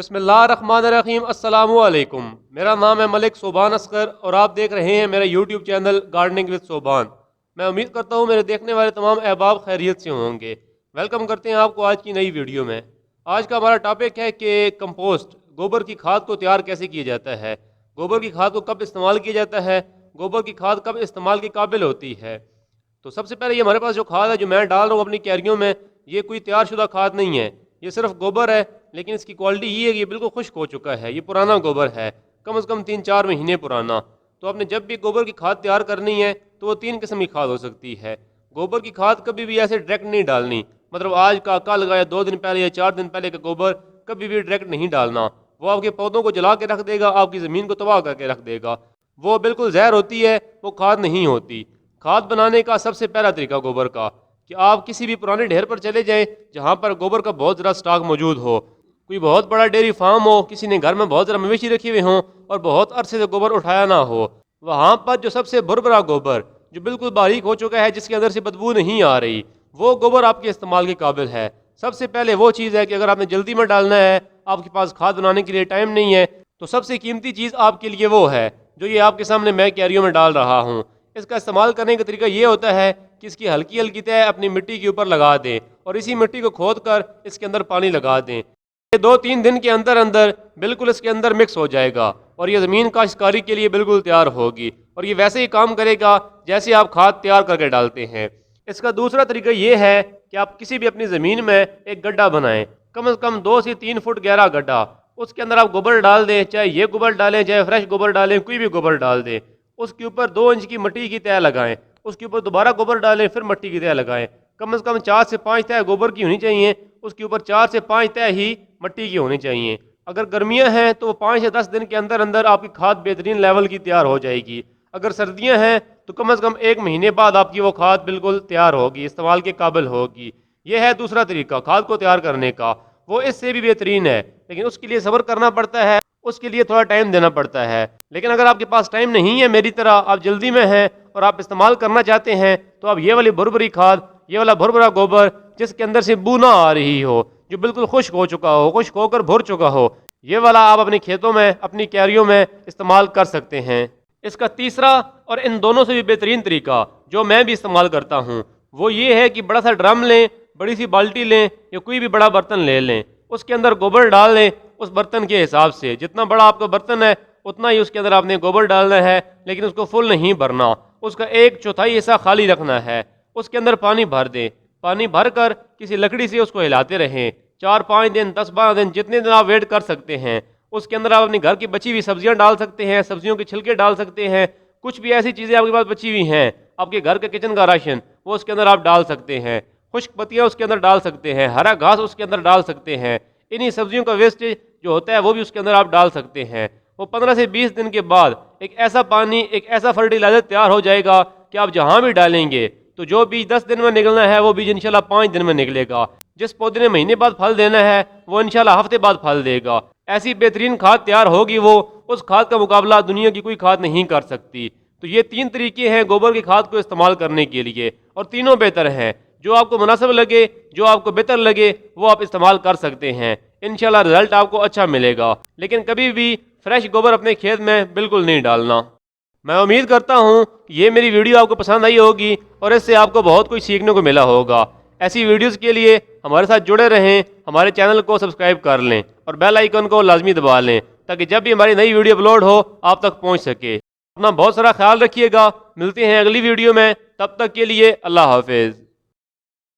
बिस्मिल्लाहिर्रहमानिर्रहीम अस्सलामुअलैकुम। मेरा नाम है मलिक सोबान असगर और आप देख रहे हैं मेरा YouTube channel gardening with Soban. मैं उम्मीद करता हूँ मेरे देखने वाले तमाम अहबाब खैरियत से होंगे। वेलकम करते हैं आपको आज की नई वीडियो में। आज का हमारा टॉपिक है कि कंपोस्ट गोबर की खाद को तैयार कैसे किया जाता है, गोबर की खाद को कब इस्तेमाल किया जाता है, गोबर की खाद कब इस्तेमाल के काबिल होती है। तो सबसे पहले ये हमारे पास जो खाद है जो मैं डाल रहा हूँ अपनी क्यारियों में, ये कोई तैयारशुदा खाद नहीं है, ये सिर्फ गोबर है। लेकिन इसकी क्वालिटी ये है कि ये बिल्कुल खुश्क हो चुका है, ये पुराना गोबर है, कम से कम 3-4 महीने पुराना। तो आपने जब भी गोबर की खाद तैयार करनी है तो वो 3 किस्म की खाद हो सकती है। गोबर की खाद कभी भी ऐसे डायरेक्ट नहीं डालनी, मतलब आज का कल का या 2 दिन पहले या 4 दिन पहले का गोबर कभी भी डायरेक्ट नहीं डालना। वो आपके पौधों को जला के रख देगा, आपकी ज़मीन को तबाह करके रख देगा। वो बिल्कुल जहर होती है, वो खाद नहीं होती। खाद बनाने का सबसे पहला तरीका गोबर का कि आप किसी भी पुराने ढेर पर चले जाएं जहाँ पर गोबर का बहुत ज़रा स्टॉक मौजूद हो। कोई बहुत बड़ा डेयरी फार्म हो, किसी ने घर में बहुत ज़रा मवेशी रखे हुए हों और बहुत अरसे से गोबर उठाया ना हो, वहाँ पर जो सबसे भुरभुरा गोबर जो बिल्कुल बारीक हो चुका है, जिसके अंदर से बदबू नहीं आ रही, वो गोबर आपके इस्तेमाल के काबिल है। सबसे पहले वो चीज़ है कि अगर आपने जल्दी में डालना है, आपके पास खाद बनाने के लिए टाइम नहीं है, तो सबसे कीमती चीज़ आपके लिए वो है जो ये आपके सामने मैं क्यारियों में डाल रहा हूँ। इसका इस्तेमाल करने का तरीका ये होता है कि इसकी हल्की हल्की तह अपनी मिट्टी के ऊपर लगा दें और इसी मिट्टी को खोद कर इसके अंदर पानी लगा दें। ये 2-3 दिन के अंदर अंदर बिल्कुल इसके अंदर मिक्स हो जाएगा और ये ज़मीन काश्तकारी के लिए बिल्कुल तैयार होगी और ये वैसे ही काम करेगा जैसे आप खाद तैयार करके डालते हैं। इसका दूसरा तरीका ये है कि आप किसी भी अपनी ज़मीन में एक गड्ढा बनाएं, कम से कम 2 से 3 फुट गहरा गड्ढा। उसके अंदर आप गोबर डाल दें, चाहे ये गोबर डालें चाहे फ्रेश गोबर डालें, कोई भी गोबर डाल दें। उसके ऊपर 2 इंच की मिट्टी की तह लगाएं, उसके ऊपर दोबारा गोबर डालें, फिर मिट्टी की तह लगाएं। कम से कम 4 से 5 तह गोबर की होनी चाहिए, उसके ऊपर 4 से 5 तह ही मिट्टी की होनी चाहिए। अगर गर्मियां हैं तो 5 से 10 दिन के अंदर अंदर आपकी खाद बेहतरीन लेवल की तैयार हो जाएगी। अगर सर्दियां हैं तो कम से कम 1 महीने बाद आपकी वो खाद बिल्कुल तैयार होगी, इस्तेमाल के काबिल होगी। यह है दूसरा तरीका खाद को तैयार करने का। वो इससे भी बेहतरीन है, लेकिन उसके लिए सब्र करना पड़ता है, उसके लिए थोड़ा टाइम देना पड़ता है। लेकिन अगर आपके पास टाइम नहीं है, मेरी तरह आप जल्दी में हैं और आप इस्तेमाल करना चाहते हैं, तो आप ये वाली भुरभुरी खाद, ये वाला भुरभुरा गोबर जिसके अंदर से बू ना आ रही हो, जो बिल्कुल खुश्क हो चुका हो, खुश्क होकर भुर चुका हो, ये वाला आप अपने खेतों में, अपनी क्यारियों में इस्तेमाल कर सकते हैं। इसका तीसरा और इन दोनों से भी बेहतरीन तरीका जो मैं भी इस्तेमाल करता हूँ वो ये है कि बड़ा सा ड्रम लें, बड़ी सी बाल्टी लें या कोई भी बड़ा बर्तन ले लें, उसके अंदर गोबर डाल लें। उस बर्तन के हिसाब से जितना बड़ा आपका बर्तन है उतना ही उसके अंदर आपने गोबर डालना है, लेकिन उसको फुल नहीं भरना, उसका 1/4 हिस्सा खाली रखना है। उसके अंदर पानी भर दें, पानी भर कर किसी लकड़ी से उसको हिलाते रहें 4-5 दिन, 10-12 दिन, जितने दिन आप वेट कर सकते हैं। उसके अंदर आप अपने घर की बची हुई सब्जियां डाल सकते हैं, सब्जियों के छिलके डाल सकते हैं, कुछ भी ऐसी चीज़ें आपके पास बची हुई हैं, आपके घर का किचन का राशन, वो उसके अंदर आप डाल सकते हैं। खुश्क पत्तियाँ उसके अंदर डाल सकते हैं, हरा घास उसके अंदर डाल सकते हैं। इन्हीं सब्जियों का वेस्टेज जो होता है वो भी उसके अंदर आप डाल सकते हैं। वो 15 से 20 दिन के बाद एक ऐसा पानी, एक ऐसा फर्टिलाइजर तैयार हो जाएगा कि आप जहाँ भी डालेंगे तो जो बीज 10 दिन में निकलना है वो बीज इंशाल्लाह 5 दिन में निकलेगा। जिस पौधे ने महीने बाद फल देना है वो इंशाल्लाह हफ्ते बाद फल देगा। ऐसी बेहतरीन खाद तैयार होगी, वो उस खाद का मुकाबला दुनिया की कोई खाद नहीं कर सकती। तो ये 3 तरीके हैं गोबर की खाद को इस्तेमाल करने के लिए और तीनों बेहतर हैं। जो आपको मुनासिब लगे, जो आपको बेहतर लगे, वो आप इस्तेमाल कर सकते हैं। इंशाल्लाह रिजल्ट आपको अच्छा मिलेगा। लेकिन कभी भी फ्रेश गोबर अपने खेत में बिल्कुल नहीं डालना। मैं उम्मीद करता हूँ ये मेरी वीडियो आपको पसंद आई होगी और इससे आपको बहुत कुछ सीखने को मिला होगा। ऐसी वीडियोस के लिए हमारे साथ जुड़े रहें, हमारे चैनल को सब्सक्राइब कर लें और बेल आइकन को लाजमी दबा लें ताकि जब भी हमारी नई वीडियो अपलोड हो आप तक पहुँच सके। अपना बहुत सारा ख्याल रखिएगा। मिलते हैं अगली वीडियो में, तब तक के लिए अल्लाह हाफिज़।